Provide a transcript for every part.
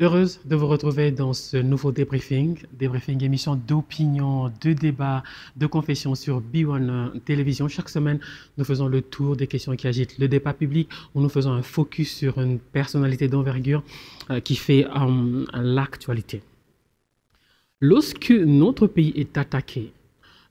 Heureuse de vous retrouver dans ce nouveau débriefing émission d'opinion, de débat, de confession sur B1 Télévision. Chaque semaine, nous faisons le tour des questions qui agitent le débat public, où nous faisons un focus sur une personnalité d'envergure qui fait l'actualité. Lorsque notre pays est attaqué,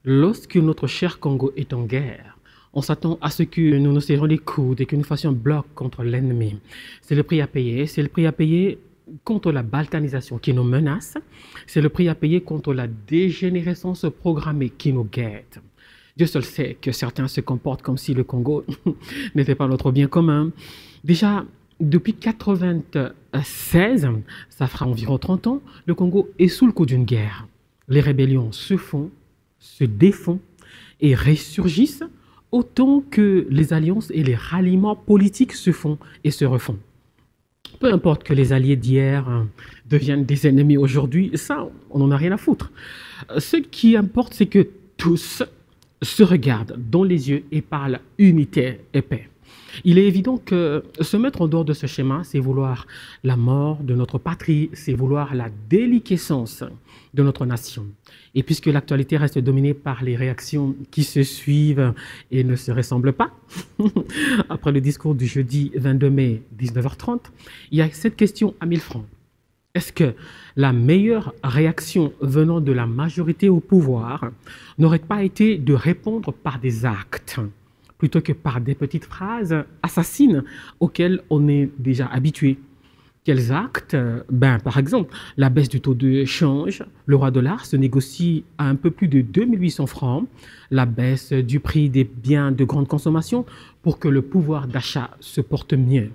lorsque notre cher Congo est en guerre, on s'attend à ce que nous nous serrions les coudes et que nous fassions bloc contre l'ennemi. C'est le prix à payer, c'est le prix à payer contre la balkanisation qui nous menace, c'est le prix à payer contre la dégénérescence programmée qui nous guette. Dieu seul sait que certains se comportent comme si le Congo n'était pas notre bien commun. Déjà, depuis 1996, ça fera environ 30 ans, le Congo est sous le coup d'une guerre. Les rébellions se font, se défont et ressurgissent autant que les alliances et les ralliements politiques se font et se refont. Peu importe que les alliés d'hier deviennent des ennemis aujourd'hui, ça, on n'en a rien à foutre. Ce qui importe, c'est que tous se regardent dans les yeux et parlent unité et paix. Il est évident que se mettre en dehors de ce schéma, c'est vouloir la mort de notre patrie, c'est vouloir la déliquescence de notre nation. Et puisque l'actualité reste dominée par les réactions qui se suivent et ne se ressemblent pas, après le discours du jeudi 22 mai 19h30, il y a cette question à 1000 francs. Est-ce que la meilleure réaction venant de la majorité au pouvoir n'aurait pas été de répondre par des actes plutôt que par des petites phrases assassines auxquelles on est déjà habitué? Quels actes? Par exemple, la baisse du taux de change. Le roi dollar se négocie à un peu plus de 2800 francs. La baisse du prix des biens de grande consommation pour que le pouvoir d'achat se porte mieux.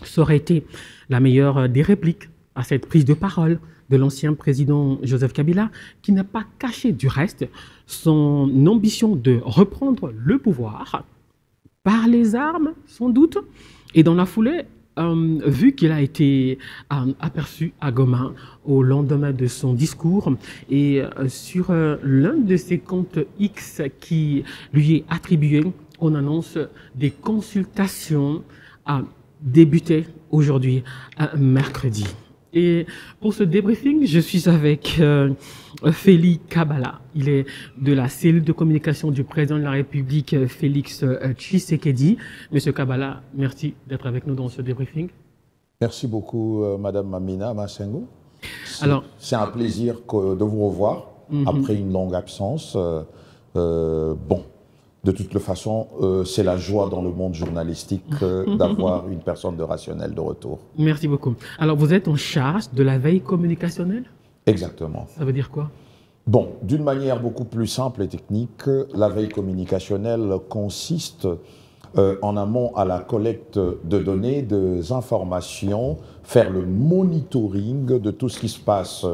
Ça aurait été la meilleure des répliques à cette prise de parole de l'ancien président Joseph Kabila, qui n'a pas caché du reste son ambition de reprendre le pouvoir par les armes, sans doute, et dans la foulée, vu qu'il a été aperçu à Goma au lendemain de son discours et sur l'un de ses comptes X qui lui est attribué, on annonce des consultations à débuter aujourd'hui, mercredi. Et pour ce débriefing, je suis avec Félix Kabala. Il est de la cellule de communication du président de la République, Félix Tshisekedi. Monsieur Kabala, merci d'être avec nous dans ce débriefing. Merci beaucoup, Madame Mamina Massengo. C'est un plaisir de vous revoir après une longue absence. De toute façon, c'est la joie dans le monde journalistique d'avoir une personne de rationnel de retour. Merci beaucoup. Alors, vous êtes en charge de la veille communicationnelle? Exactement. Ça veut dire quoi? Bon, d'une manière beaucoup plus simple et technique, la veille communicationnelle consiste en amont à la collecte de données, des informations, faire le monitoring de tout ce qui se passe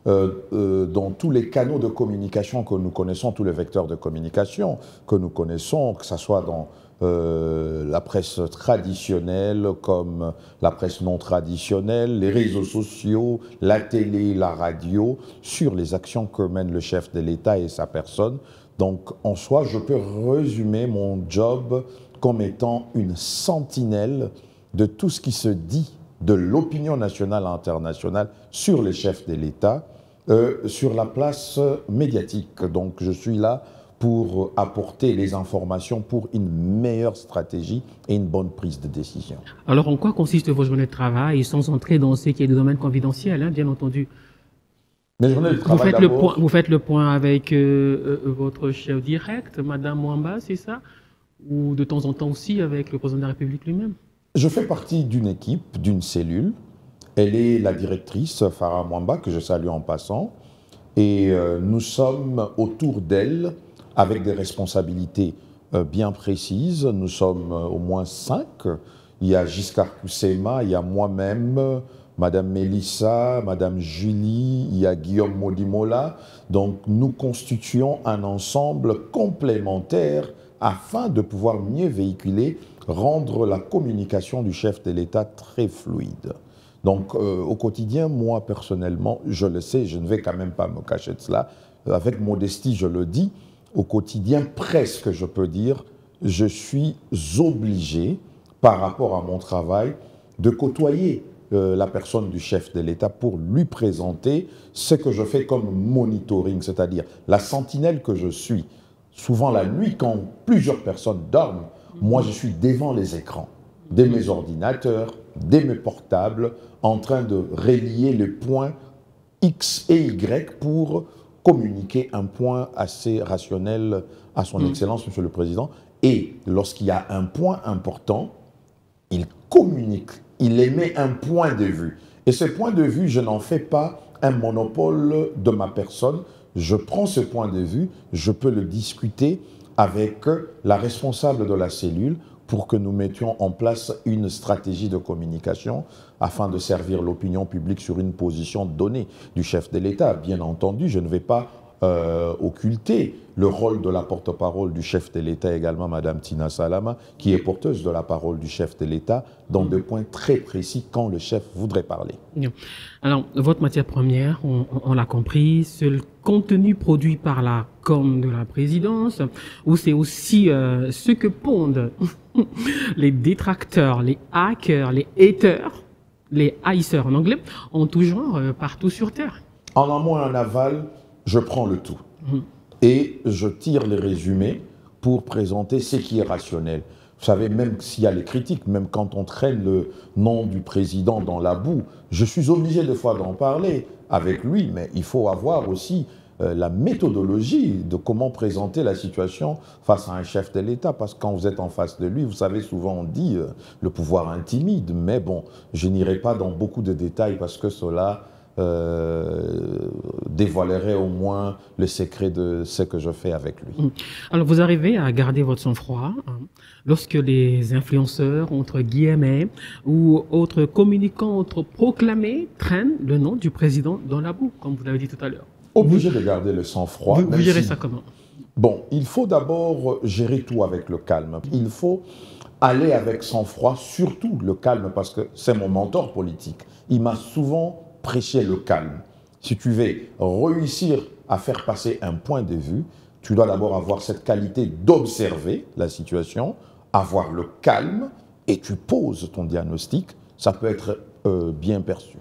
dans tous les canaux de communication que nous connaissons, tous les vecteurs de communication que nous connaissons, que ce soit dans la presse traditionnelle comme la presse non traditionnelle, les réseaux sociaux, la télé, la radio, sur les actions que mène le chef de l'État et sa personne. Donc, en soi, je peux résumer mon job comme étant une sentinelle de tout ce qui se dit de l'opinion nationale et internationale sur les chefs de l'État, sur la place médiatique. Donc je suis là pour apporter les informations pour une meilleure stratégie et une bonne prise de décision. Alors en quoi consiste vos journées de travail, sans entrer dans ce qui est des domaines confidentiels, bien entendu? Mes journées de travail, vous faites le point avec votre chef direct, Madame Mwamba, c'est ça? Ou de temps en temps aussi avec le président de la République lui-même? Je fais partie d'une équipe, d'une cellule. Elle est la directrice, Farah Mwamba, que je salue en passant. Et nous sommes autour d'elle avec des responsabilités bien précises. Nous sommes au moins 5. Il y a Giscard Koussema, il y a moi-même, Madame Mélissa, Madame Julie, il y a Guillaume Modimola. Donc nous constituons un ensemble complémentaire afin de pouvoir mieux véhiculer, rendre la communication du chef de l'État très fluide. Donc au quotidien, moi personnellement, je le sais, je ne vais quand même pas me cacher de cela, avec modestie je le dis, au quotidien presque je peux dire, je suis obligé par rapport à mon travail de côtoyer la personne du chef de l'État pour lui présenter ce que je fais comme monitoring, c'est-à-dire la sentinelle que je suis. Souvent la nuit, quand plusieurs personnes dorment, moi je suis devant les écrans de mes ordinateurs, de mes portables, en train de relier les points X et Y pour communiquer un point assez rationnel à son Excellence, Monsieur le Président. Et lorsqu'il y a un point important, il communique, il émet un point de vue. Et ce point de vue, je n'en fais pas un monopole de ma personne. Je prends ce point de vue, je peux le discuter avec la responsable de la cellule pour que nous mettions en place une stratégie de communication afin de servir l'opinion publique sur une position donnée du chef de l'État. Bien entendu, je ne vais pas occulter le rôle de la porte-parole du chef de l'État, également Madame Tina Salama, qui est porteuse de la parole du chef de l'État dans des points très précis quand le chef voudrait parler. Alors, votre matière première, on l'a compris, c'est le contenu produit par la com de la présidence, ou c'est aussi ce que pondent les détracteurs, les hackers, les haters, les haïsseurs en anglais, en tout genre, partout sur Terre. En amont et en aval, je prends le tout. Et je tire les résumés pour présenter ce qui est rationnel. Vous savez, même s'il y a les critiques, même quand on traîne le nom du président dans la boue, je suis obligé des fois d'en parler avec lui, mais il faut avoir aussi la méthodologie de comment présenter la situation face à un chef de l'État, parce que quand vous êtes en face de lui, vous savez, souvent on dit le pouvoir intimide, mais bon, je n'irai pas dans beaucoup de détails parce que cela dévoilerait au moins le secret de ce que je fais avec lui. Alors, vous arrivez à garder votre sang-froid lorsque les influenceurs, entre guillemets, ou autres communicants, autres proclamés, traînent le nom du président dans la boue, comme vous l'avez dit tout à l'heure. Obligé de garder le sang-froid. Vous gérez ça comment? Bon, il faut d'abord gérer tout avec le calme. Il faut aller avec sang-froid, surtout le calme, parce que c'est mon mentor politique. Il m'a souvent prêché le calme. Si tu veux réussir à faire passer un point de vue, tu dois d'abord avoir cette qualité d'observer la situation, avoir le calme, et tu poses ton diagnostic. Ça peut être bien perçu.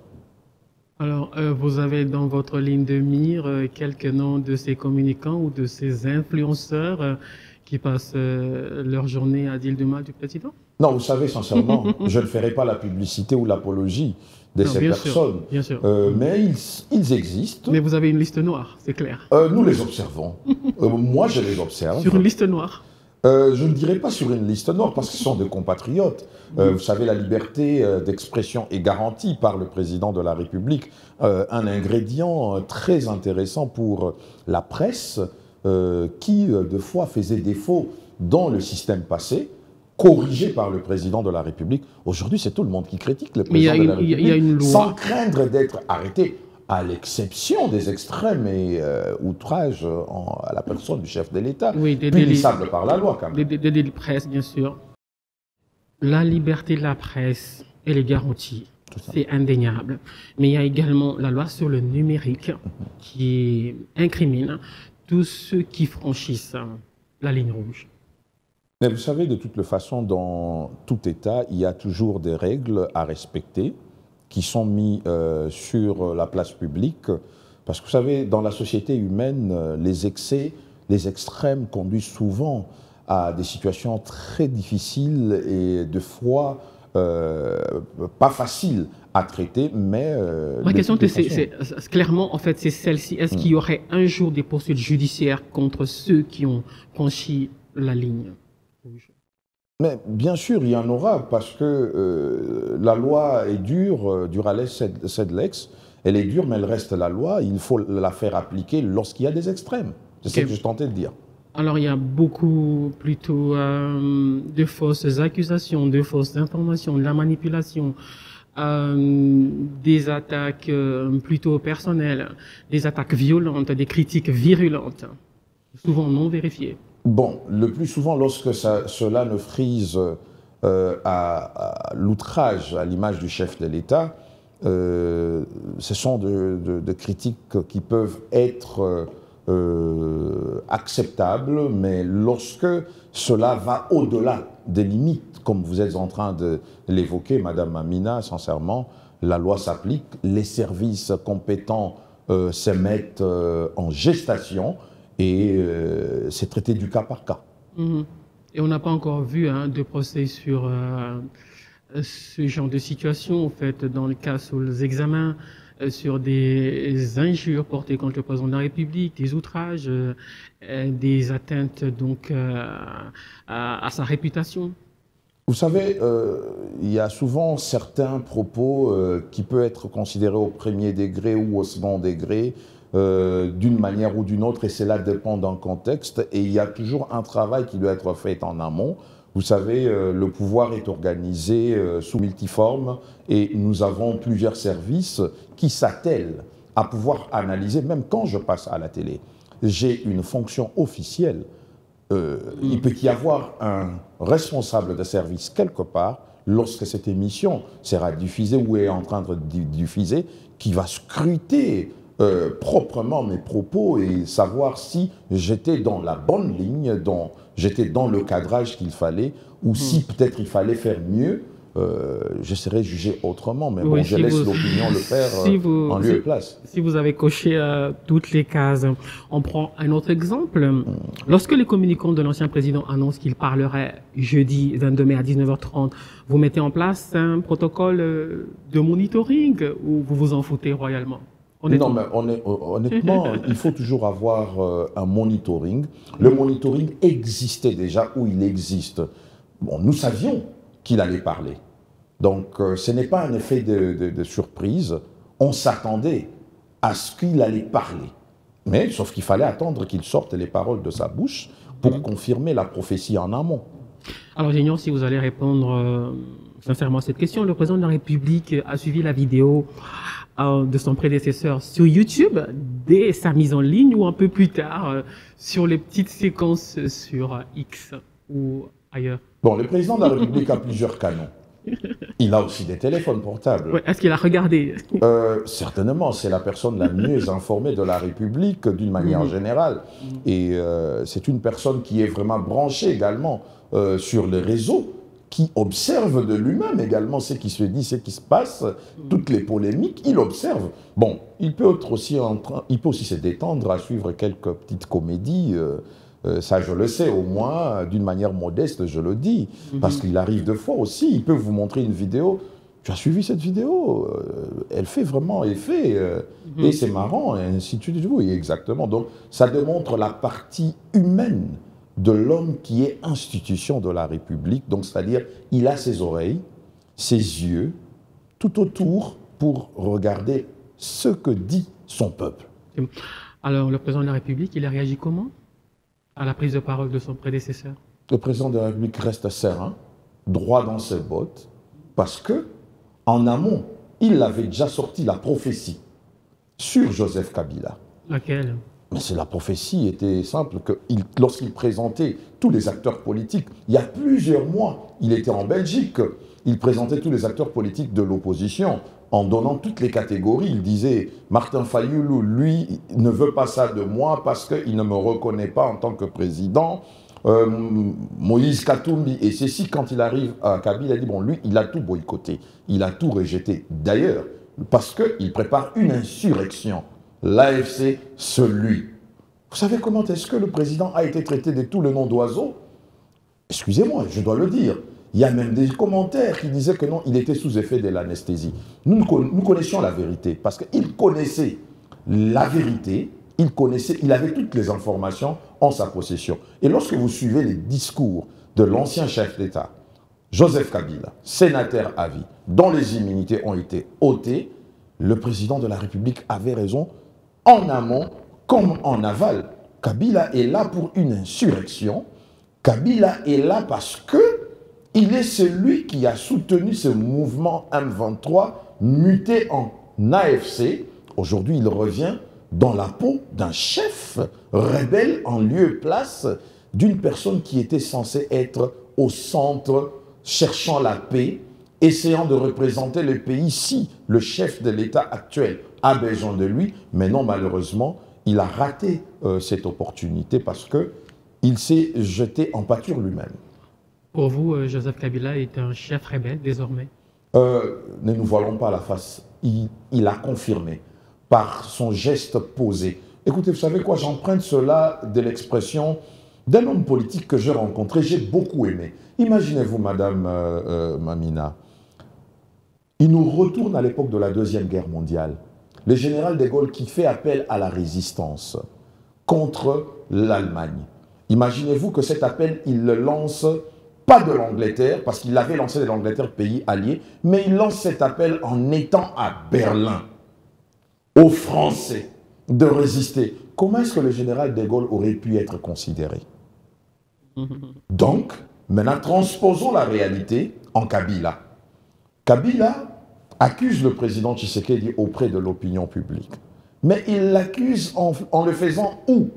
Alors, vous avez dans votre ligne de mire quelques noms de ces communicants ou de ces influenceurs qui passent leur journée à dire du mal du président? Non, vous savez, sincèrement, je ne ferai pas la publicité ou l'apologie de ces personnes. Bien sûr. Mais ils existent. Mais vous avez une liste noire, c'est clair. Nous les observons. Moi, je les observe. Sur une liste noire? Je ne dirais pas sur une liste noire parce qu'ils sont des compatriotes. Vous savez, la liberté d'expression est garantie par le président de la République. Un ingrédient très intéressant pour la presse qui, de fois, faisait défaut dans le système passé, corrigé par le président de la République. Aujourd'hui, c'est tout le monde qui critique le président de la République il y a une loi. sans craindre d'être arrêté, à l'exception des extrêmes et outrages à la personne du chef de l'État, punissables par la loi quand même. Des délits de presse, bien sûr. La liberté de la presse, elle est garantie, c'est indéniable. Mais il y a également la loi sur le numérique qui incrimine tous ceux qui franchissent la ligne rouge. Mais vous savez, de toute façon, dans tout État, il y a toujours des règles à respecter qui sont mises sur la place publique. Parce que vous savez, dans la société humaine, les excès, les extrêmes conduisent souvent à des situations très difficiles et de fois pas faciles à traiter, mais... Ma question, c'est clairement, en fait, c'est celle-ci. Est-ce qu'il y aurait un jour des poursuites judiciaires contre ceux qui ont franchi la ligne rouge? Mais bien sûr, il y en aura, parce que la loi est dure, durales sed lex, elle est dure, mais elle reste la loi, il faut la faire appliquer lorsqu'il y a des extrêmes. C'est ce que je tentais de dire. Alors, il y a beaucoup plutôt de fausses accusations, de fausses informations, de la manipulation, des attaques plutôt personnelles, des attaques violentes, des critiques virulentes, souvent non vérifiées. Bon, le plus souvent, lorsque cela ne frise à l'outrage à l'image du chef de l'État, ce sont de critiques qui peuvent être acceptables, mais lorsque cela va au-delà des limites, comme vous êtes en train de l'évoquer, Madame Amina, sincèrement, la loi s'applique, les services compétents se mettent en gestation et c'est traité du cas par cas. Et on n'a pas encore vu de procès sur ce genre de situation, en fait, dans le cas sous les examens, sur des injures portées contre le président de la République, des outrages, des atteintes donc à sa réputation. Vous savez, il y a souvent certains propos qui peuvent être considérés au premier degré ou au second degré d'une manière ou d'une autre, et cela dépend d'un contexte. Et il y a toujours un travail qui doit être fait en amont. Vous savez, le pouvoir est organisé sous multiforme et nous avons plusieurs services qui s'attellent à pouvoir analyser, même quand je passe à la télé. J'ai une fonction officielle. Il peut y avoir un responsable de service quelque part, lorsque cette émission sera diffusée ou est en train de diffuser, qui va scruter proprement mes propos et savoir si j'étais dans la bonne ligne, j'étais dans le cadrage qu'il fallait, ou si peut-être il fallait faire mieux. Je serais jugé autrement, mais bon, je laisse l'opinion le faire en lieu et place. Si vous avez coché toutes les cases, on prend un autre exemple. Lorsque les communicants de l'ancien président annoncent qu'il parlerait jeudi 22 mai à 19h30, vous mettez en place un protocole de monitoring ou vous vous en foutez royalement? Non, mais honnêtement, il faut toujours avoir un monitoring. Le monitoring existait déjà, ou il existe. Bon, nous savions qu'il allait parler. Donc, ce n'est pas un effet de surprise. On s'attendait à ce qu'il allait parler. Mais, sauf qu'il fallait attendre qu'il sorte les paroles de sa bouche pour confirmer la prophétie en amont. Alors, j'ignore si vous allez répondre sincèrement à cette question. Le président de la République a suivi la vidéo de son prédécesseur sur YouTube dès sa mise en ligne ou un peu plus tard sur les petites séquences sur X ou ailleurs. Bon, le président de la République a plusieurs canons. Il a aussi des téléphones portables. Ouais, est-ce qu'il a regardé? Certainement, c'est la personne la mieux informée de la République d'une manière générale. Et c'est une personne qui est vraiment branchée également sur les réseaux, qui observe de lui-même également ce qui se dit, ce qui se passe, toutes les polémiques, il observe. Bon, il peut aussi se détendre à suivre quelques petites comédies. Ça, je le sais, au moins, d'une manière modeste, je le dis. Parce qu'il arrive de fois aussi, il peut vous montrer une vidéo. Tu as suivi cette vidéo, elle fait vraiment effet, et c'est marrant, et ainsi de suite. Oui, exactement. Donc, ça démontre la partie humaine de l'homme qui est institution de la République. Donc, c'est-à-dire, il a ses oreilles, ses yeux, tout autour pour regarder ce que dit son peuple. Alors, le président de la République, il a réagi comment à la prise de parole de son prédécesseur? Le président de la République reste serein, droit dans ses bottes, parce que, en amont, il avait déjà sorti la prophétie sur Joseph Kabila. Laquelle? Mais la prophétie était simple, que lorsqu'il présentait tous les acteurs politiques, il y a plusieurs mois, il était en Belgique, il présentait tous les acteurs politiques de l'opposition, en donnant toutes les catégories. Il disait, Martin Fayoulou, lui, ne veut pas ça de moi parce qu'il ne me reconnaît pas en tant que président. Moïse Katumbi, et ceci, quand il arrive à Kabila, il dit, bon, lui, il a tout boycotté, il a tout rejeté. D'ailleurs, parce qu'il prépare une insurrection. L'AFC, celui. Vous savez comment est-ce que le président a été traité de tous les noms d'oiseaux? Excusez-moi, je dois le dire. Il y a même des commentaires qui disaient que non, il était sous effet de l'anesthésie. Nous connaissions la vérité, parce qu'il connaissait la vérité, il avait toutes les informations en sa possession. Et lorsque vous suivez les discours de l'ancien chef d'État, Joseph Kabila, sénateur à vie, dont les immunités ont été ôtées, le président de la République avait raison. En amont comme en aval, Kabila est là pour une insurrection. Kabila est là parce que il est celui qui a soutenu ce mouvement M23 muté en AFC. Aujourd'hui, il revient dans la peau d'un chef rebelle en lieu et place d'une personne qui était censée être au centre, cherchant la paix, essayant de représenter le pays si le chef de l'État actuel a besoin de lui. Mais non, malheureusement, il a raté cette opportunité parce qu'il s'est jeté en pâture lui-même. Pour vous, Joseph Kabila est un chef rebelle désormais? Ne nous voilons pas la face. Il a confirmé par son geste posé. Écoutez, vous savez quoi, j'emprunte cela de l'expression d'un homme politique que j'ai rencontré, j'ai beaucoup aimé. Imaginez-vous, Madame Mamina, il nous retourne à l'époque de la Deuxième Guerre mondiale. Le général de Gaulle qui fait appel à la résistance contre l'Allemagne. Imaginez-vous que cet appel, il le lance pas de l'Angleterre, parce qu'il avait lancé de l'Angleterre, pays allié, mais il lance cet appel en étant à Berlin, aux Français, de résister. Comment est-ce que le général de Gaulle aurait pu être considéré? Donc, maintenant, transposons la réalité en Kabila. Kabila accuse le président Tshisekedi auprès de l'opinion publique. Mais il l'accuse en le faisant où?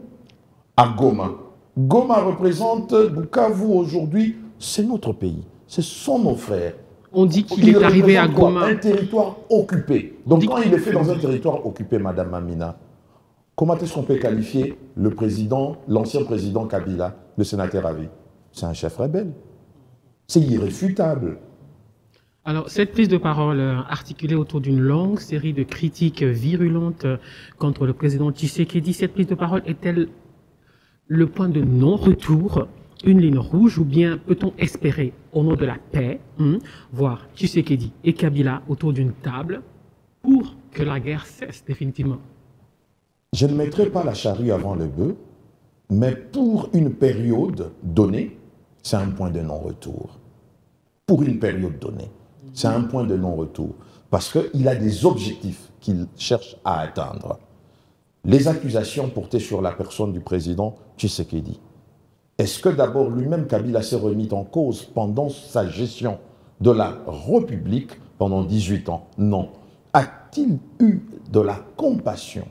À Goma. Goma représente Bukavu aujourd'hui, c'est notre pays, ce sont nos frères. On dit qu'il est arrivé à Goma. Un territoire occupé. Donc quand il est fait dans un territoire occupé, Madame Mamina, comment est-ce qu'on peut qualifier le président, l'ancien président Kabila, le sénateur Avi? C'est un chef rebelle. C'est irréfutable. Alors, cette prise de parole articulée autour d'une longue série de critiques virulentes contre le président Tshisekedi, cette prise de parole est-elle le point de non-retour, une ligne rouge, ou bien peut-on espérer, au nom de la paix, voir Tshisekedi et Kabila autour d'une table pour que la guerre cesse définitivement? Je ne mettrai pas la charrue avant le bœuf, mais pour une période donnée, c'est un point de non-retour. Pour une période donnée, c'est un point de non-retour. Parce qu'il a des objectifs qu'il cherche à atteindre. Les accusations portées sur la personne du président Tshisekedi. Est-ce que d'abord lui-même Kabila s'est remis en cause pendant sa gestion de la République pendant 18 ans? Non. A-t-il eu de la compassion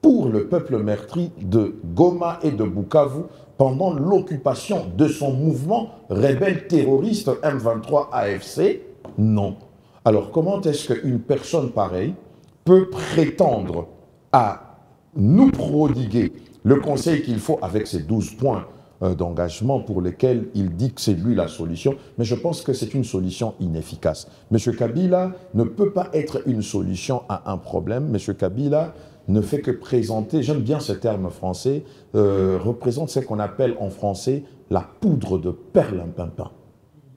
pour le peuple meurtri de Goma et de Bukavu pendant l'occupation de son mouvement rebelle terroriste M23 AFC? Non. Alors comment est-ce qu'une personne pareille peut prétendre à nous prodiguer le conseil qu'il faut avec ces 12 points d'engagement pour lesquels il dit que c'est lui la solution, mais je pense que c'est une solution inefficace. M. Kabila ne peut pas être une solution à un problème. M. Kabila ne fait que présenter, j'aime bien ce terme français, représente ce qu'on appelle en français la poudre de perlimpinpin.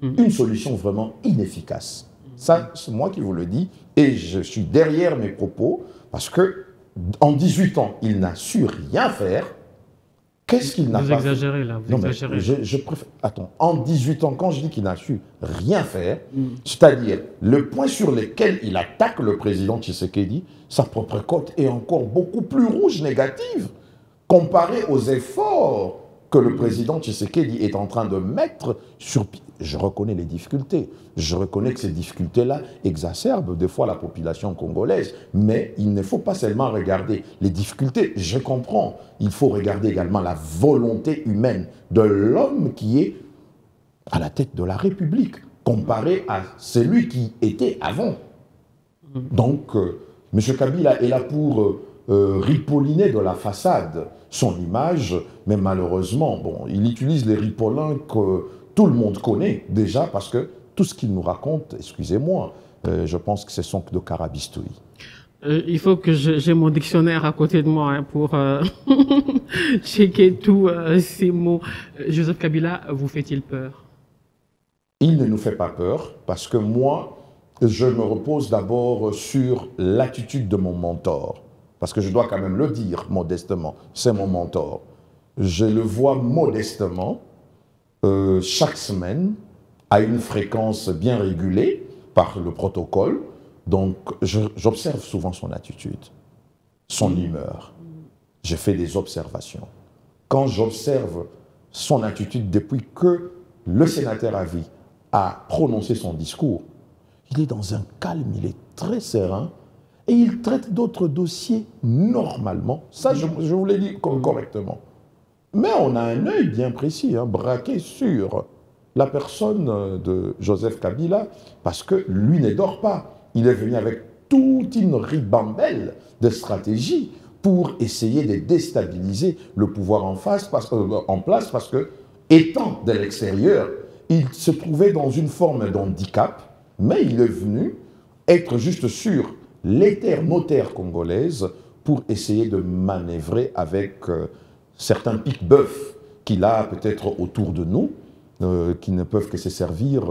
Une solution vraiment inefficace. Ça, c'est moi qui vous le dis, et je suis derrière mes propos, parce que en 18 ans, il n'a su rien faire. Qu'est-ce qu'il n'a pas fait? Vous exagérez là, vous exagérez. Je préfère... Attends, en 18 ans, quand je dis qu'il n'a su rien faire, c'est-à-dire le point sur lequel il attaque le président Tshisekedi, sa propre cote est encore beaucoup plus rouge, négative, comparé aux efforts que le président Tshisekedi est en train de mettre sur pied. Je reconnais les difficultés. Je reconnais que ces difficultés-là exacerbent des fois la population congolaise. Mais il ne faut pas seulement regarder les difficultés. Je comprends. Il faut regarder également la volonté humaine de l'homme qui est à la tête de la République, comparé à celui qui était avant. Donc, M. Kabila est là pour ripolliner de la façade son image, mais malheureusement, bon, il utilise les ripollins que tout le monde connaît déjà, parce que tout ce qu'il nous raconte, excusez-moi, je pense que ce sont que de carabistouilles. Il faut que j'ai mon dictionnaire à côté de moi pour checker tous ces mots. Joseph Kabila vous fait-il peur? Il ne nous fait pas peur, parce que moi, je me repose d'abord sur l'attitude de mon mentor. Parce que je dois quand même le dire modestement, c'est mon mentor. Je le vois modestement, chaque semaine, à une fréquence bien régulée par le protocole. Donc, j'observe souvent son attitude, son humeur. Je fais des observations. Quand j'observe son attitude depuis que le sénateur Avi a prononcé son discours, il est dans un calme, il est très serein et il traite d'autres dossiers normalement. Ça, je vous l'ai dit correctement. Mais on a un œil bien précis, braqué sur la personne de Joseph Kabila, parce que lui ne dort pas. Il est venu avec toute une ribambelle de stratégies pour essayer de déstabiliser le pouvoir en place, parce que, étant de l'extérieur, il se trouvait dans une forme d'handicap, Mais il est venu être juste sur les terres, nos terres congolaises, pour essayer de manœuvrer avec certains pique-bœufs qu'il a peut-être autour de nous, qui ne peuvent que se servir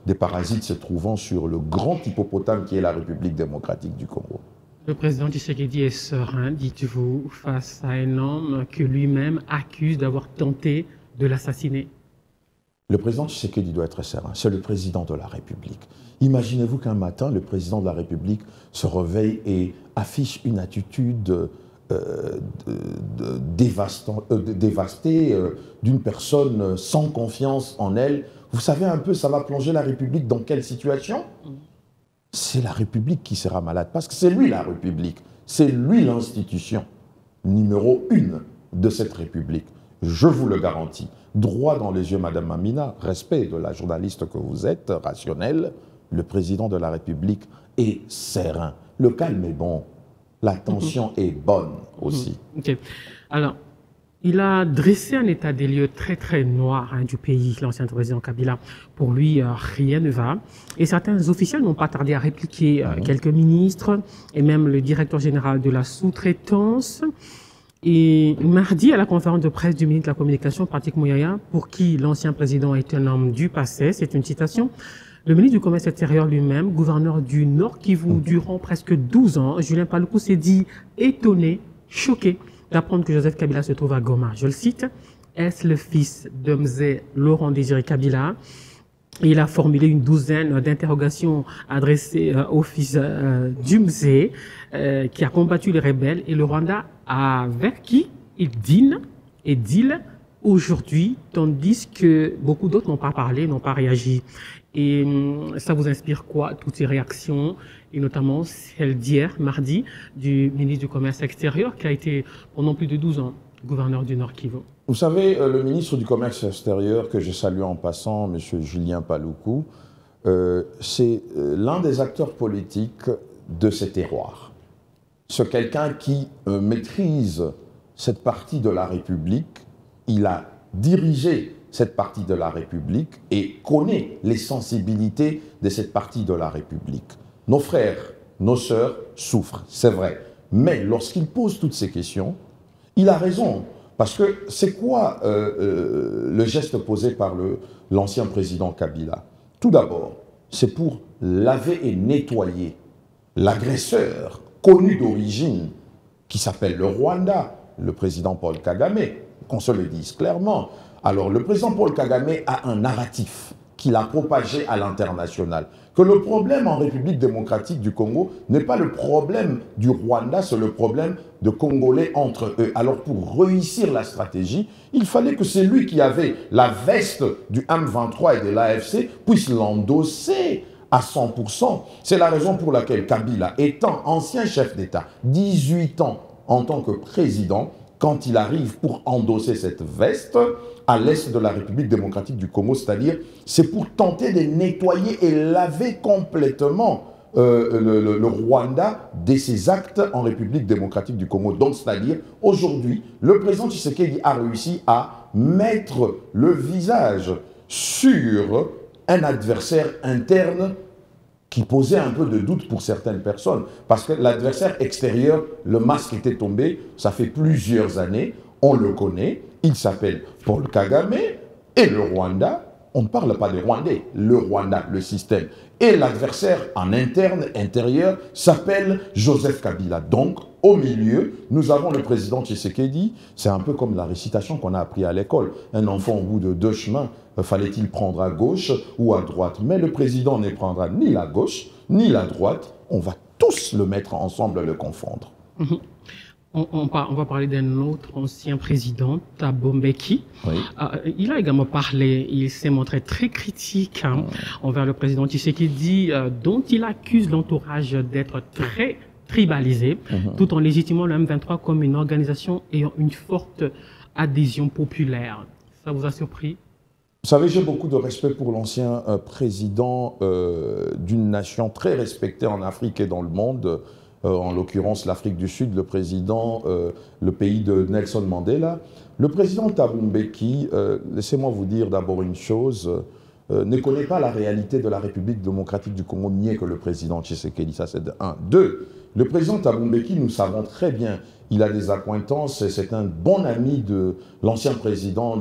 des parasites se trouvant sur le grand hippopotame qui est la République démocratique du Congo. Le président Tshisekedi est serein, dites-vous, face à un homme que lui-même accuse d'avoir tenté de l'assassiner. Le président Tshisekedi doit être serein. C'est le président de la République. Imaginez-vous qu'un matin, le président de la République se réveille et affiche une attitude dévastée d'une personne sans confiance en elle. Vous savez un peu, ça va plonger la République dans quelle situation? C'est la République qui sera malade, parce que c'est lui la République. C'est lui l'institution numéro 1 de cette République. Je vous le garantis. Droit dans les yeux, Madame Mamina, respect de la journaliste que vous êtes, rationnelle, le président de la République est serein. Le calme est bon, la tension est bonne aussi. Okay. Alors, il a dressé un état des lieux très très noir du pays, l'ancien président Kabila. Pour lui, rien ne va. Et certains officiels n'ont pas tardé à répliquer quelques ministres et même le directeur général de la sous-traitance. Et mardi, à la conférence de presse du ministre de la Communication, Patrick Muyaya, pour qui l'ancien président est un homme du passé, c'est une citation, le ministre du Commerce extérieur lui-même, gouverneur du Nord Kivu durant presque 12 ans, Julien Paluku s'est dit étonné, choqué d'apprendre que Joseph Kabila se trouve à Goma. Je le cite, « Est-ce le fils de Mzé Laurent Désiré Kabila ?» Il a formulé une douzaine d'interrogations adressées au fils du Mzé, qui a combattu les rebelles, et le Rwanda avec qui il dîne et deal aujourd'hui, tandis que beaucoup d'autres n'ont pas parlé, n'ont pas réagi. Et ça vous inspire quoi, toutes ces réactions, et notamment celle d'hier, mardi, du ministre du Commerce extérieur, qui a été pendant plus de 12 ans gouverneur du Nord Kivu? Vous savez, le ministre du Commerce extérieur, que je salue en passant, M. Julien Paluku, c'est l'un des acteurs politiques de ces terroirs. C'est quelqu'un qui maîtrise cette partie de la République. Il a dirigé cette partie de la République et connaît les sensibilités de cette partie de la République. Nos frères, nos sœurs souffrent, c'est vrai. Mais lorsqu'il pose toutes ces questions, il a raison. Parce que c'est quoi le geste posé par l'ancien président Kabila? Tout d'abord, c'est pour laver et nettoyer l'agresseur connu d'origine qui s'appelle le Rwanda, le président Paul Kagame, qu'on se le dise clairement. Alors, le président Paul Kagame a un narratif qu'il a propagé à l'international. Que le problème en République démocratique du Congo n'est pas le problème du Rwanda, c'est le problème de Congolais entre eux. Alors, pour réussir la stratégie, il fallait que celui qui avait la veste du M23 et de l'AFC puisse l'endosser à 100%. C'est la raison pour laquelle Kabila, étant ancien chef d'État, 18 ans en tant que président, quand il arrive pour endosser cette veste à l'est de la République démocratique du Congo, c'est-à-dire c'est pour tenter de nettoyer et laver complètement le Rwanda de ses actes en République démocratique du Congo. Donc, c'est-à-dire, aujourd'hui, le président Tshisekedi a réussi à mettre le visage sur un adversaire interne qui posait un peu de doute pour certaines personnes. Parce que l'adversaire extérieur, le masque était tombé, ça fait plusieurs années, on le connaît, il s'appelle Paul Kagame, et le Rwanda, on ne parle pas des Rwandais, le Rwanda, le système. Et l'adversaire en interne, intérieur, s'appelle Joseph Kabila. Donc, au milieu, nous avons le président Tshisekedi, c'est un peu comme la récitation qu'on a appris à l'école. Un enfant au bout de deux chemins, fallait-il prendre à gauche ou à droite? Mais le président ne prendra ni la gauche, ni la droite. On va tous le mettre ensemble, le confondre. On va parler d'un autre ancien président, Thabo Mbeki. Oui. Il a également parlé, il s'est montré très critique envers le président Tshisekedi, dont il accuse l'entourage d'être très tribalisé, tout en légitimant le M23 comme une organisation ayant une forte adhésion populaire. Ça vous a surpris? Vous savez, j'ai beaucoup de respect pour l'ancien président d'une nation très respectée en Afrique et dans le monde, en l'occurrence l'Afrique du Sud, le président, le pays de Nelson Mandela. Le président Thabo Mbeki, laissez-moi vous dire d'abord une chose, ne connaît pas la réalité de la République démocratique du Congo, mieux que le président Tshisekedi. Ça, c'est de 1. 2. Le président Thabo Mbeki, nous savons très bien, il a des accointances, c'est un bon ami de l'ancien président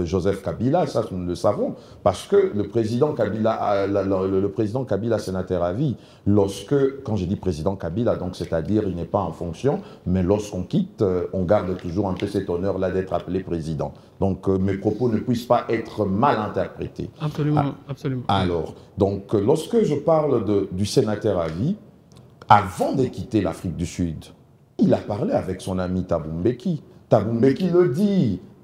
Joseph Kabila, ça nous le savons, parce que le président Kabila, sénateur à vie, quand je dis président Kabila, donc c'est-à-dire il n'est pas en fonction, mais lorsqu'on quitte, on garde toujours un peu cet honneur-là d'être appelé président. Donc mes propos ne puissent pas être mal interprétés. Absolument, absolument. Alors, donc lorsque je parle du sénateur à vie, avant de quitter l'Afrique du Sud, il a parlé avec son ami Thabo Mbeki. Thabo Mbeki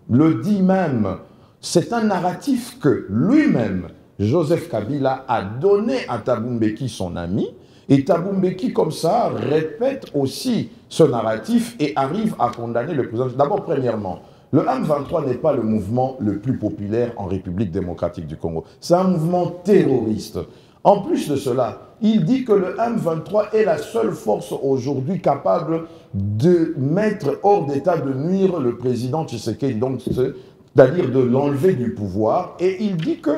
le dit même. C'est un narratif que lui-même, Joseph Kabila, a donné à Thabo Mbeki, son ami. Et Thabo Mbeki, comme ça, répète aussi ce narratif et arrive à condamner le président. D'abord, premièrement, le M23 n'est pas le mouvement le plus populaire en République démocratique du Congo. C'est un mouvement terroriste. En plus de cela, il dit que le M23 est la seule force aujourd'hui capable de mettre hors d'état de nuire le président Tshisekedi, donc c'est-à-dire de l'enlever du pouvoir. Et il dit que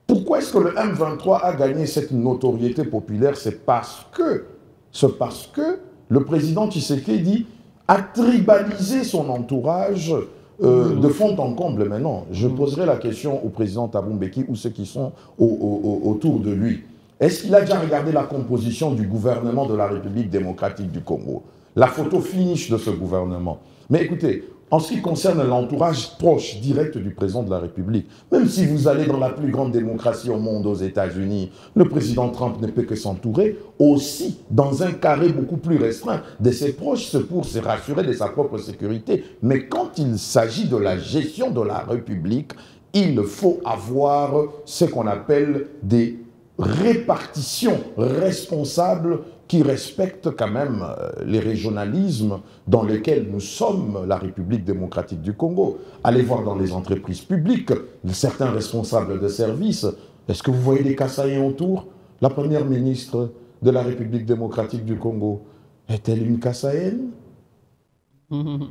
pourquoi est-ce que le M23 a gagné cette notoriété populaire? C'est parce que le président Tshisekedi a tribalisé son entourage de fond en comble. Maintenant, je poserai la question au président Thabo Mbeki ou ceux qui sont autour de lui. Est-ce qu'il a déjà regardé la composition du gouvernement de la République démocratique du Congo? La photo finish de ce gouvernement. Mais écoutez, en ce qui concerne l'entourage proche, direct du président de la République, même si vous allez dans la plus grande démocratie au monde, aux États-Unis, le président Trump ne peut que s'entourer aussi dans un carré beaucoup plus restreint de ses proches pour se rassurer de sa propre sécurité. Mais quand il s'agit de la gestion de la République, il faut avoir ce qu'on appelle des répartitions responsables qui respectent quand même les régionalismes dans lesquels nous sommes, la République démocratique du Congo. Allez voir dans les entreprises publiques, certains responsables de services. Est-ce que vous voyez des Kassaïens autour? La première ministre de la République démocratique du Congo, est-elle une Kassaïenne?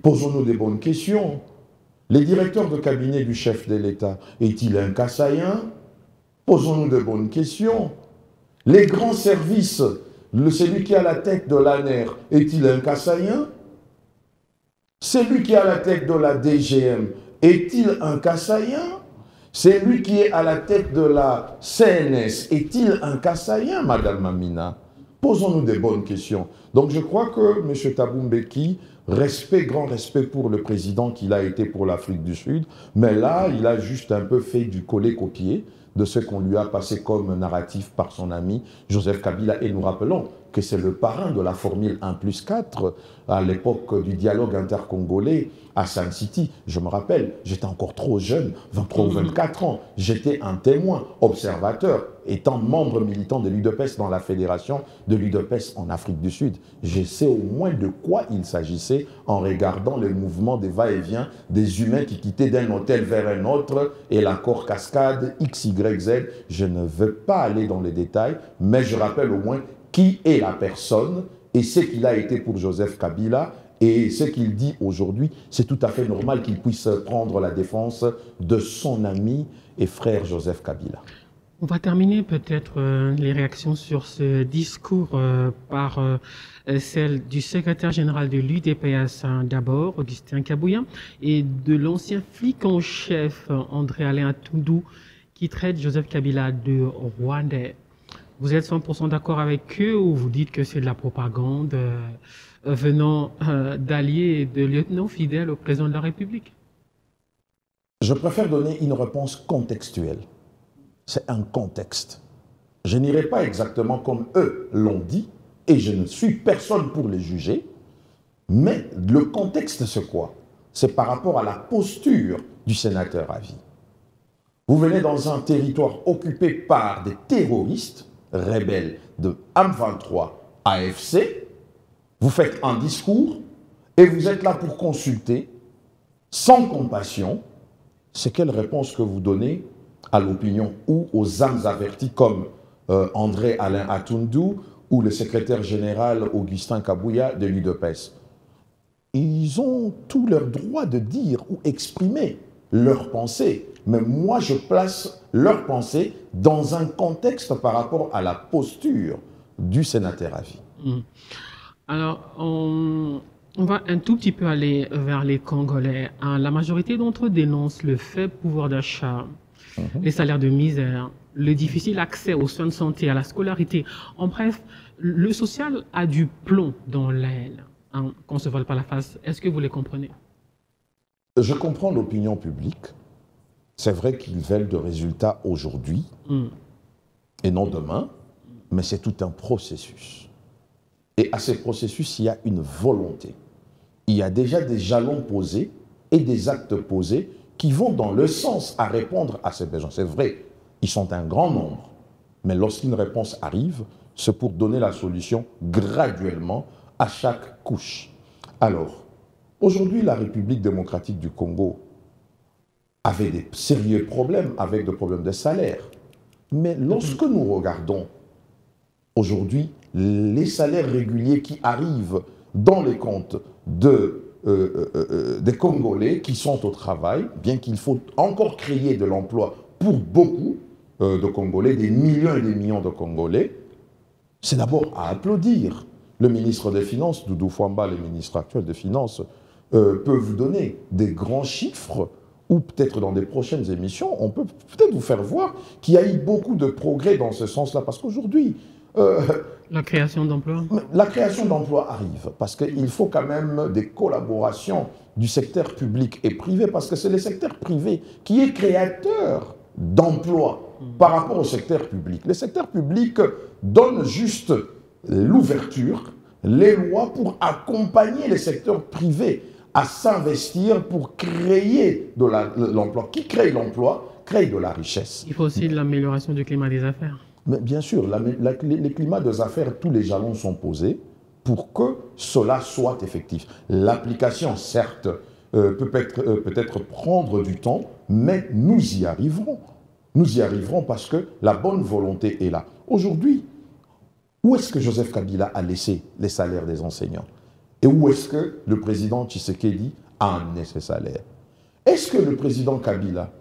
Posons-nous des bonnes questions. Les directeurs de cabinet du chef de l'État, est-il un Kassaïen? Posons-nous de bonnes questions. Les grands services, celui qui est à la tête de l'ANER, est-il un Kassaïen? Celui qui est à la tête de la DGM, est-il un Kassaïen? Celui qui est à la tête de la CNS, est-il un Kassaïen, Madame Mamina? Posons-nous des bonnes questions. Donc je crois que M. Thabo Mbeki, grand respect pour le président qu'il a été pour l'Afrique du Sud, mais là, il a juste un peu fait du coller-copier de ce qu'on lui a passé comme narratif par son ami Joseph Kabila. Et nous rappelons que c'est le parrain de la formule 1+4 à l'époque du dialogue intercongolais à Sun City. Je me rappelle, j'étais encore trop jeune, 23 ou 24 ans. J'étais un témoin, observateur, étant membre militant de l'UDPS dans la fédération de l'UDPS en Afrique du Sud. Je sais au moins de quoi il s'agissait en regardant le mouvement des va-et-vient des humains qui quittaient d'un hôtel vers un autre et l'accord cascade XYZ. Je ne veux pas aller dans les détails, mais je rappelle au moins qui est la personne et ce qu'il a été pour Joseph Kabila. Et ce qu'il dit aujourd'hui, c'est tout à fait normal qu'il puisse prendre la défense de son ami et frère Joseph Kabila. On va terminer peut-être les réactions sur ce discours par celle du secrétaire général de l'UDPS d'abord, Augustin Kabouya, et de l'ancien flic en chef, André-Alain Atundou, qui traite Joseph Kabila de Rwandais. Vous êtes 100% d'accord avec eux ou vous dites que c'est de la propagande venant d'alliés et de lieutenants fidèles au président de la République? Je préfère donner une réponse contextuelle. C'est un contexte. Je n'irai pas exactement comme eux l'ont dit, et je ne suis personne pour les juger, mais le contexte c'est quoi? C'est par rapport à la posture du sénateur à vie. Vous venez dans un territoire occupé par des terroristes rebelles de M23 AFC, vous faites un discours et vous êtes là pour consulter sans compassion. C'est quelle réponse que vous donnez à l'opinion ou aux âmes averties comme André-Alain Atundou ou le secrétaire général Augustin Kabouya de l'UDPS? Ils ont tout leur droit de dire ou exprimer leurs pensées. Mais moi, je place leur pensée dans un contexte par rapport à la posture du sénateur à vie. Alors, on va un tout petit peu aller vers les Congolais. La majorité d'entre eux dénoncent le faible pouvoir d'achat, les salaires de misère, le difficile accès aux soins de santé, à la scolarité. En bref, le social a du plomb dans l'aile, qu'on ne se vole pas la face. Est-ce que vous les comprenez? Je comprends l'opinion publique. C'est vrai qu'ils veulent de résultats aujourd'hui et non demain, mais c'est tout un processus. Et à ce processus, il y a une volonté. Il y a déjà des jalons posés et des actes posés qui vont dans le sens à répondre à ces besoins. C'est vrai, ils sont un grand nombre, mais lorsqu'une réponse arrive, c'est pour donner la solution graduellement à chaque couche. Alors, aujourd'hui, la République démocratique du Congo avait des sérieux problèmes avec des problèmes de salaire. Mais lorsque nous regardons aujourd'hui les salaires réguliers qui arrivent dans les comptes des Congolais qui sont au travail, bien qu'il faut encore créer de l'emploi pour beaucoup de Congolais, des millions et des millions de Congolais, c'est d'abord à applaudir. Le ministre des Finances, Doudou Fwamba, le ministre actuel des Finances, peut vous donner des grands chiffres, ou peut-être dans des prochaines émissions, on peut peut-être vous faire voir qu'il y a eu beaucoup de progrès dans ce sens-là, parce qu'aujourd'hui, la création d'emplois. La création d'emplois arrive, parce qu'il faut quand même des collaborations du secteur public et privé, parce que c'est le secteur privé qui est créateur d'emplois par rapport au secteur public. Le secteur public donne juste l'ouverture, les lois pour accompagner les secteurs privés à s'investir pour créer de l'emploi. Qui crée l'emploi crée de la richesse. Il faut aussi de l'amélioration du climat des affaires. Mais bien sûr, les climats des affaires, tous les jalons sont posés pour que cela soit effectif. L'application, certes, peut-être prendre du temps, mais nous y arriverons. Nous y arriverons parce que la bonne volonté est là. Aujourd'hui, où est-ce que Joseph Kabila a laissé les salaires des enseignants? Et où est-ce que le président Tshisekedi a amené ces salaires? Est-ce que le président Kabila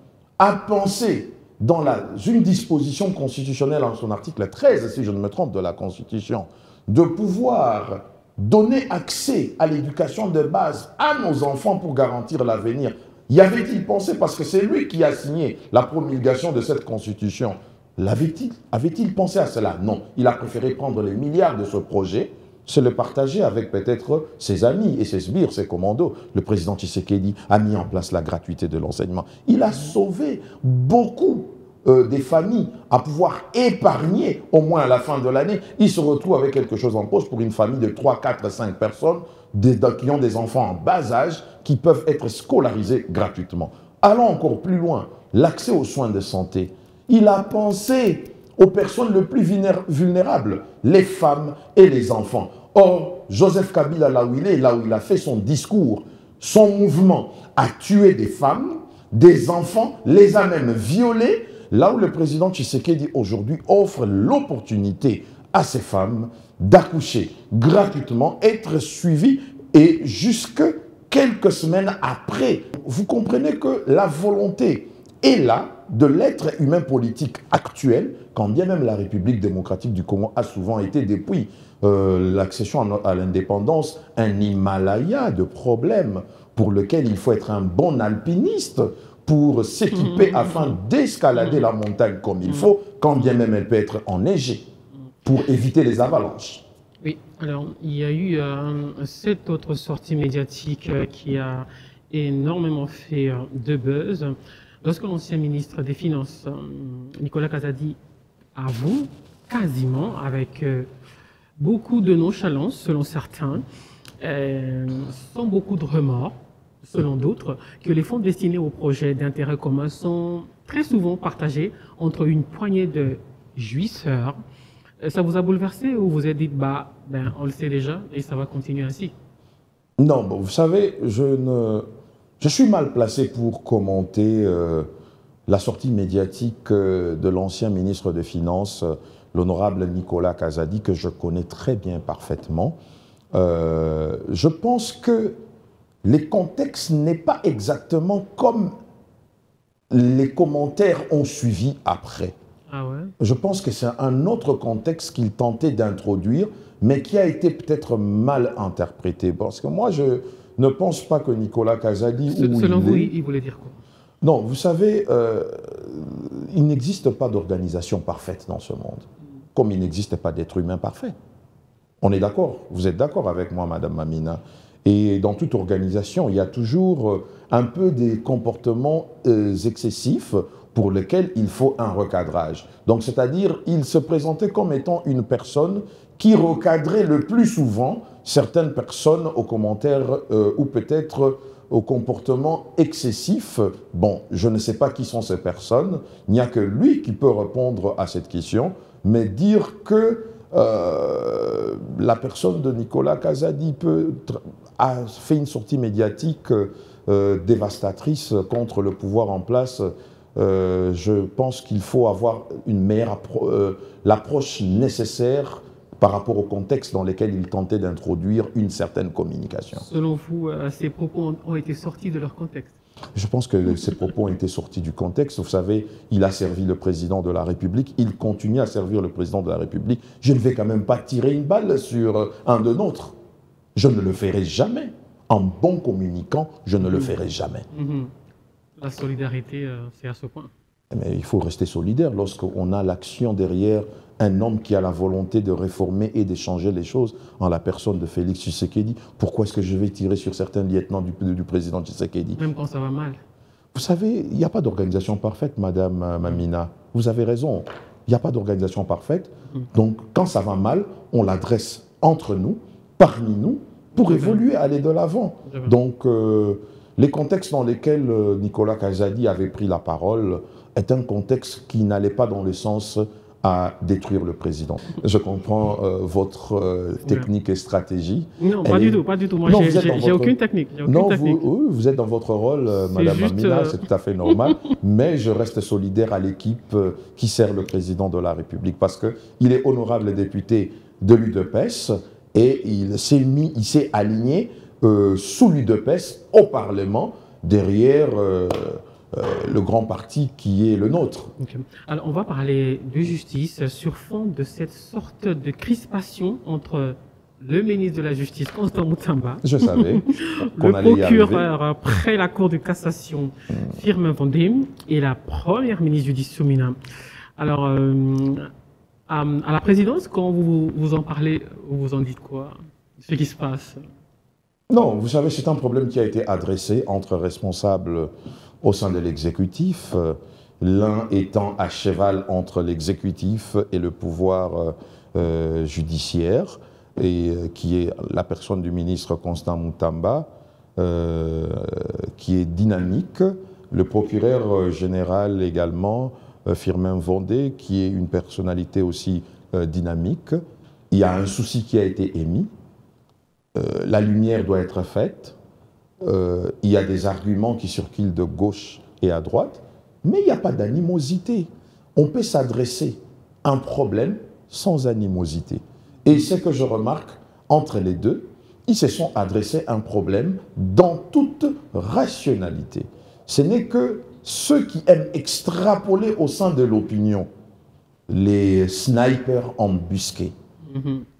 a pensé dans une disposition constitutionnelle en son article 13, si je ne me trompe, de la Constitution, de pouvoir donner accès à l'éducation de base à nos enfants pour garantir l'avenir? Y avait-il pensé? Parce que c'est lui qui a signé la promulgation de cette Constitution. Avait-il pensé à cela? Non. Il a préféré prendre les milliards de ce projet, se le partager avec peut-être ses amis et ses sbires, ses commandos. Le président Tshisekedi a mis en place la gratuité de l'enseignement. Il a sauvé beaucoup des familles à pouvoir épargner au moins à la fin de l'année. Il se retrouve avec quelque chose en poche pour une famille de 3, 4, 5 personnes qui ont des enfants en bas âge qui peuvent être scolarisés gratuitement. Allons encore plus loin, l'accès aux soins de santé. Il a pensé aux personnes les plus vulnérables, les femmes et les enfants. Or, Joseph Kabila, là où il a fait son discours, son mouvement a tué des femmes, des enfants, les a même violés, là où le président Tshisekedi aujourd'hui offre l'opportunité à ces femmes d'accoucher gratuitement, être suivies et jusque quelques semaines après. Vous comprenez que la volonté est là de l'être humain politique actuel, quand bien même la République démocratique du Congo a souvent été, depuis l'accession à l'indépendance, un Himalaya de problèmes pour lequel il faut être un bon alpiniste pour s'équiper afin d'escalader la montagne comme il faut, quand bien même elle peut être enneigée, pour éviter les avalanches. Oui, alors il y a eu cette autre sortie médiatique qui a énormément fait de buzz. Lorsque l'ancien ministre des Finances, Nicolas Kazadi, avoue quasiment avec beaucoup de nonchalance, selon certains, sans beaucoup de remords, selon d'autres, que les fonds destinés aux projets d'intérêt commun sont très souvent partagés entre une poignée de jouisseurs. Ça vous a bouleversé ou vous êtes dit, on le sait déjà et ça va continuer ainsi? Non, bon, vous savez, je suis mal placé pour commenter la sortie médiatique de l'ancien ministre des Finances, l'honorable Nicolas Kazadi, que je connais très bien parfaitement. Je pense que les contextes n'est pas exactement comme les commentaires ont suivi après. Ah ouais? Je pense que c'est un autre contexte qu'il tentait d'introduire, mais qui a été peut-être mal interprété. Parce que moi, je ne pense pas que Nicolas Kazadi... Selon vous, il voulait dire quoi? Non, vous savez, il n'existe pas d'organisation parfaite dans ce monde, comme il n'existe pas d'être humain parfait. On est d'accord? Vous êtes d'accord avec moi, Madame Mamina? Et dans toute organisation, il y a toujours un peu des comportements excessifs pour lesquels il faut un recadrage. Donc, c'est-à-dire, il se présentait comme étant une personne qui recadrait le plus souvent certaines personnes aux commentaires ou peut-être aux comportements excessifs. Bon, je ne sais pas qui sont ces personnes, il n'y a que lui qui peut répondre à cette question, mais dire que la personne de Nicolas Kazadi a fait une sortie médiatique dévastatrice contre le pouvoir en place. Je pense qu'il faut avoir une meilleure l'approche nécessaire par rapport au contexte dans lequel il tentait d'introduire une certaine communication. Selon vous, ces propos ont été sortis de leur contexte? Je pense que ces propos ont été sortis du contexte. Vous savez, il a servi le président de la République, il continue à servir le président de la République. Je ne vais quand même pas tirer une balle sur un de nôtres. Je ne le ferai jamais. En bon communicant, je ne le ferai jamais. La solidarité, c'est à ce point. Mais il faut rester solidaire lorsqu'on a l'action derrière un homme qui a la volonté de réformer et d'échanger les choses en la personne de Félix Tshisekedi. Pourquoi est-ce que je vais tirer sur certains lieutenants du président Tshisekedi? Même quand ça va mal. Vous savez, il n'y a pas d'organisation parfaite, Madame Mamina. Vous avez raison, il n'y a pas d'organisation parfaite. Donc, quand ça va mal, on l'adresse entre nous, parmi nous, pour évoluer, aller de l'avant. Donc, les contextes dans lesquels Nicolas Kazadi avait pris la parole est un contexte qui n'allait pas dans le sens à détruire le président. Je comprends votre technique et stratégie. Non, pas du tout, pas du tout. Moi, j'ai aucune technique. Non, vous êtes dans votre rôle, Madame Mamina, c'est tout à fait normal, mais je reste solidaire à l'équipe qui sert le président de la République parce qu'il est honorable député de l'UDPS et il s'est aligné sous l'UDPS au Parlement derrière le grand parti qui est le nôtre. Okay. Alors, on va parler de justice sur fond de cette sorte de crispation entre le ministre de la Justice, Constant Moutamba, je savais le procureur près la Cour de cassation, Firmin Vendée, et la première ministre Judith Soumina. Alors, à la présidence, quand vous en parlez, vous en dites quoi? Ce qui se passe? Non, vous savez, c'est un problème qui a été adressé entre responsables au sein de l'exécutif, l'un étant à cheval entre l'exécutif et le pouvoir judiciaire, et qui est la personne du ministre Constant Moutamba, qui est dynamique, le procureur général également, Firmin Vendée, qui est une personnalité aussi dynamique. Il y a un souci qui a été émis, la lumière doit être faite. Il y a des arguments qui circulent de gauche et à droite, mais il n'y a pas d'animosité. On peut s'adresser à un problème sans animosité. Et ce que je remarque entre les deux, ils se sont adressés à un problème dans toute rationalité. Ce n'est que ceux qui aiment extrapoler au sein de l'opinion, les snipers embusqués,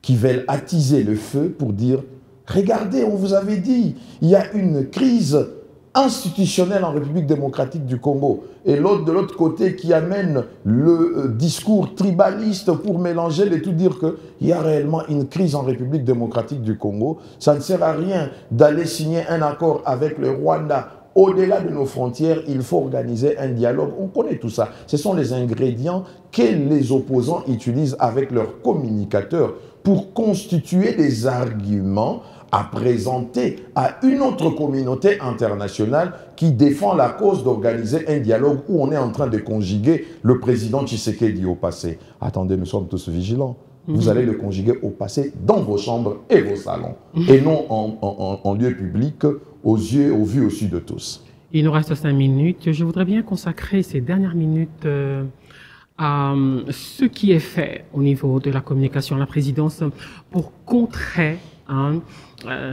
qui veulent attiser le feu pour dire « Regardez, on vous avait dit, il y a une crise institutionnelle en République démocratique du Congo. » Et l'autre de l'autre côté qui amène le discours tribaliste pour mélanger les tout, dire qu'il y a réellement une crise en République démocratique du Congo. Ça ne sert à rien d'aller signer un accord avec le Rwanda. Au-delà de nos frontières, il faut organiser un dialogue. On connaît tout ça. Ce sont les ingrédients que les opposants utilisent avec leurs communicateurs pour constituer des arguments à présenter à une autre communauté internationale qui défend la cause d'organiser un dialogue où on est en train de conjuguer le président Tshisekedi au passé. Attendez, nous sommes tous vigilants. Vous allez le conjuguer au passé dans vos chambres et vos salons, et non en lieu public, aux yeux, au vu aussi de tous. Il nous reste 5 minutes. Je voudrais bien consacrer ces dernières minutes à ce qui est fait au niveau de la communication à la présidence pour contrer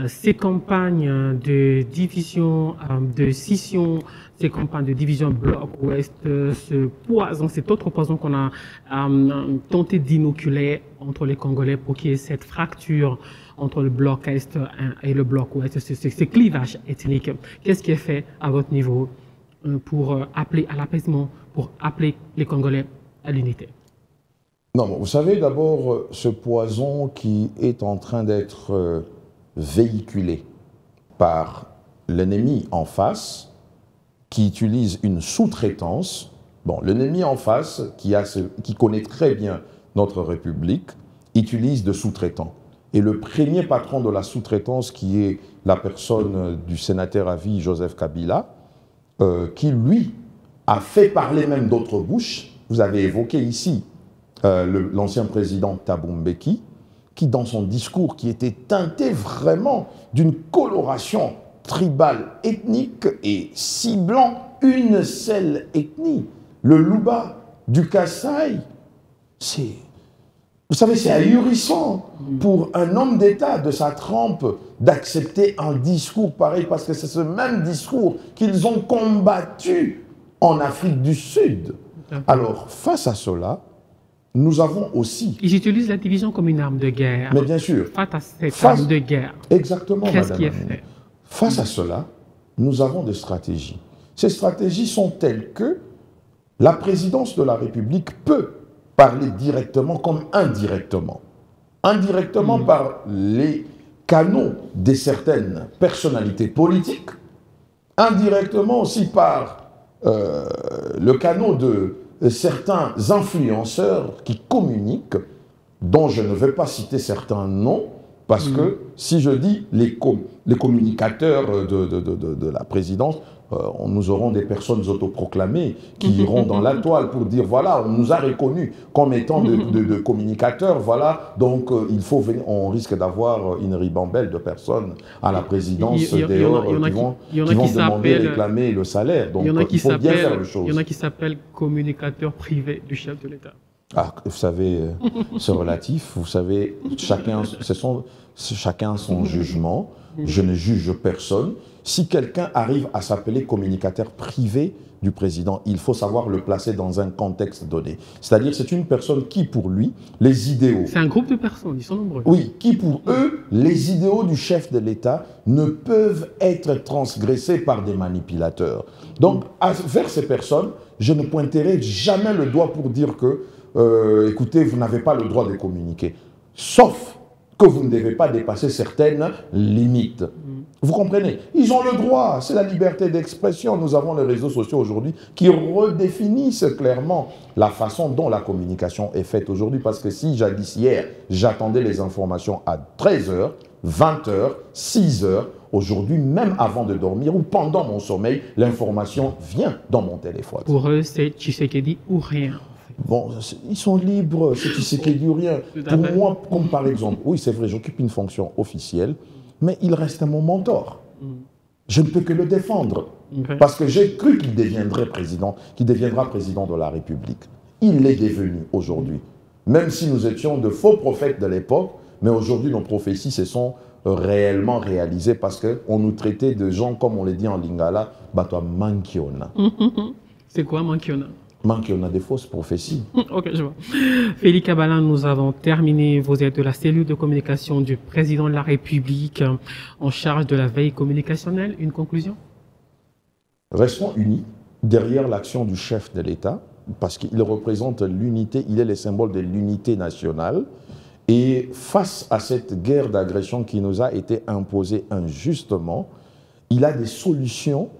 ces campagnes de division, de scission, ces campagnes de division bloc-ouest, ce poison, cet autre poison qu'on a tenté d'inoculer entre les Congolais pour qu'il y ait cette fracture entre le bloc est et le bloc ouest, ce clivage ethnique. Qu'est-ce qui est fait à votre niveau pour appeler à l'apaisement, pour appeler les Congolais à l'unité? Non, vous savez d'abord ce poison qui est en train d'être véhiculé par l'ennemi en face, qui utilise une sous-traitance. Bon, l'ennemi en face, qui connaît très bien notre République, utilise de sous-traitants. Et le premier patron de la sous-traitance, qui est la personne du sénateur à vie Joseph Kabila, qui lui a fait parler même d'autres bouches. Vous avez évoqué ici l'ancien président Thabo Mbeki, qui dans son discours, qui était teinté vraiment d'une coloration tribale ethnique et ciblant une seule ethnie, le Luba du Kasaï, vous savez, c'est ahurissant pour un homme d'État de sa trempe d'accepter un discours pareil, parce que c'est ce même discours qu'ils ont combattu en Afrique du Sud. Alors, face à cela, nous avons aussi... Ils utilisent la division comme une arme de guerre. Mais bien sûr. Face à cette arme de guerre. Exactement, qu'est-ce qui est fait? Face à cela, nous avons des stratégies. Ces stratégies sont telles que la présidence de la République peut parler directement comme indirectement. Indirectement par les canaux de certaines personnalités politiques, indirectement aussi par le canal de certains influenceurs qui communiquent, dont je ne vais pas citer certains noms, parce que si je dis les communicateurs de la présidence, nous aurons des personnes autoproclamées qui iront dans la toile pour dire voilà, on nous a reconnus comme étant de communicateurs, voilà, donc il faut venir, on risque d'avoir une ribambelle de personnes à la présidence dehors qui vont demander, réclamer le salaire. Donc il faut bien faire les choses. Il y en a qui s'appellent communicateurs privés du chef de l'État. Ah, vous savez, c'est relatif, vous savez, chacun son jugement, je ne juge personne. Si quelqu'un arrive à s'appeler communicateur privé du président, il faut savoir le placer dans un contexte donné. C'est-à-dire, c'est une personne qui, pour lui, les idéaux... C'est un groupe de personnes, ils sont nombreux. Oui, qui, pour eux, les idéaux du chef de l'État ne peuvent être transgressés par des manipulateurs. Donc, vers ces personnes, je ne pointerai jamais le doigt pour dire que écoutez, vous n'avez pas le droit de communiquer. Sauf que vous ne devez pas dépasser certaines limites. Vous comprenez? Ils ont le droit, c'est la liberté d'expression. Nous avons les réseaux sociaux aujourd'hui qui redéfinissent clairement la façon dont la communication est faite aujourd'hui. Parce que si jadis hier, j'attendais les informations à 13h, 20h, 6h, aujourd'hui, même avant de dormir ou pendant mon sommeil, l'information vient dans mon téléphone. Pour eux, c'est Tshisekedi ou rien. Bon, ils sont libres, c'est Tshisekedi ou rien. Pour moi, comme par exemple, oui, c'est vrai, j'occupe une fonction officielle, mais il reste mon mentor. Je ne peux que le défendre. Parce que j'ai cru qu'il deviendrait président, qu'il deviendra président de la République. Il l'est devenu aujourd'hui. Même si nous étions de faux prophètes de l'époque, mais aujourd'hui, nos prophéties se sont réellement réalisées parce qu'on nous traitait de gens, comme on le dit en lingala, batwa mankiona. C'est quoi mankiona? On a des fausses prophéties. Ok, je vois. Félix Kabala, nous avons terminé. Vous êtes de la cellule de communication du président de la République en charge de la veille communicationnelle. Une conclusion? Restons unis derrière l'action du chef de l'État parce qu'il représente l'unité, il est le symbole de l'unité nationale. Et face à cette guerre d'agression qui nous a été imposée injustement, il a des solutions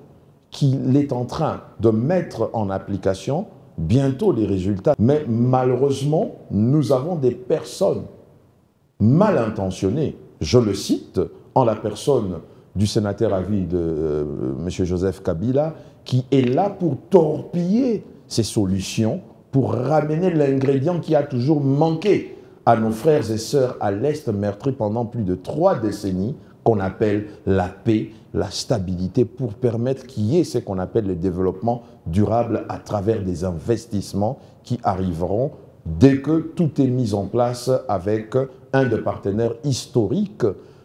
qu'il est en train de mettre en application, bientôt les résultats. Mais malheureusement, nous avons des personnes mal intentionnées, je le cite, en la personne du sénateur à vie de M. Joseph Kabila, qui est là pour torpiller ces solutions, pour ramener l'ingrédient qui a toujours manqué à nos frères et sœurs à l'Est meurtris pendant plus de 3 décennies, qu'on appelle la paix, la stabilité, pour permettre qu'il y ait ce qu'on appelle le développement durable à travers des investissements qui arriveront dès que tout est mis en place avec un des partenaires historiques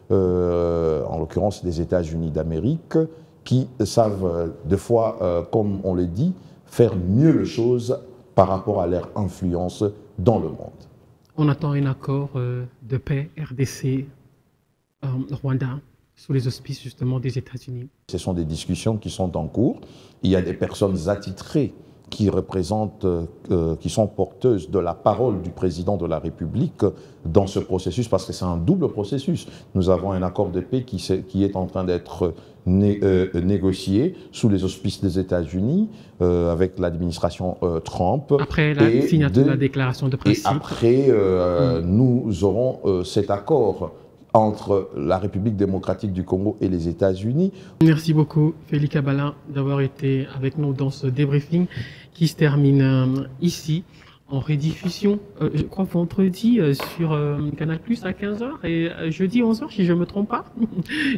en l'occurrence des États-Unis d'Amérique, qui savent des fois, comme on le dit, faire mieux les choses par rapport à leur influence dans le monde. On attend un accord de paix RDC-Rwanda sous les auspices justement des États-Unis. Ce sont des discussions qui sont en cours. Il y a des personnes attitrées qui représentent, qui sont porteuses de la parole du président de la République dans ce processus, parce que c'est un double processus. Nous avons un accord de paix qui est en train d'être négocié sous les auspices des États-Unis avec l'administration Trump. Après la signature de la déclaration de principe. Et après, nous aurons cet accord entre la République démocratique du Congo et les États-Unis. Merci beaucoup, Félix Kabala, d'avoir été avec nous dans ce débriefing qui se termine ici, en rediffusion, je crois vendredi sur Canal+ à 15h et jeudi 11h, si je ne me trompe pas.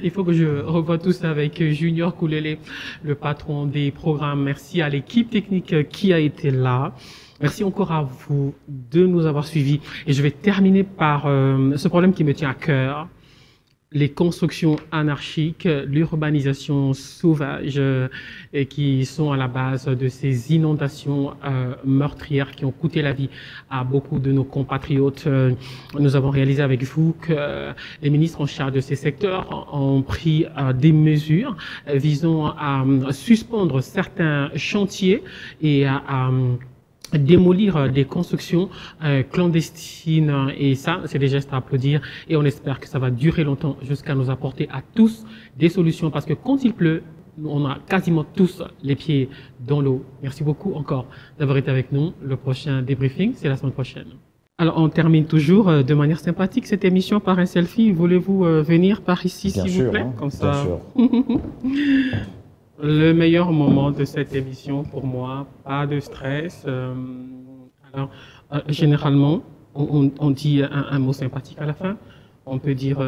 Il faut que je revoie tout ça avec Junior Koulele, le patron des programmes. Merci à l'équipe technique qui a été là. Merci encore à vous de nous avoir suivis. Et je vais terminer par ce problème qui me tient à cœur. Les constructions anarchiques, l'urbanisation sauvage qui sont à la base de ces inondations meurtrières qui ont coûté la vie à beaucoup de nos compatriotes. Nous avons réalisé avec vous que les ministres en charge de ces secteurs ont pris des mesures visant à suspendre certains chantiers et à démolir des constructions clandestines, et ça, c'est des gestes à applaudir, et on espère que ça va durer longtemps jusqu'à nous apporter à tous des solutions, parce que quand il pleut, on a quasiment tous les pieds dans l'eau. Merci beaucoup encore d'avoir été avec nous. Le prochain débriefing, c'est la semaine prochaine. Alors, on termine toujours de manière sympathique cette émission par un selfie. Voulez-vous venir par ici, s'il vous plaît? Comme ça. Bien sûr. Le meilleur moment de cette émission pour moi, pas de stress. Alors, généralement, on dit un mot sympathique à la fin. On peut dire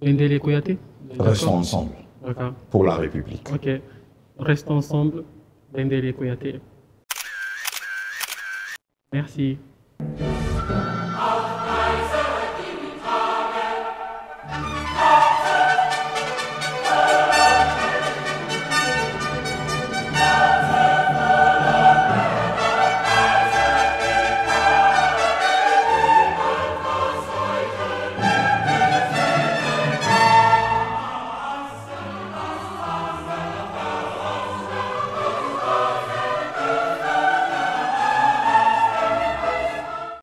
Bendele Koyate. Restons ensemble pour la République. Ok. Restons ensemble, Bendele Koyate. Merci.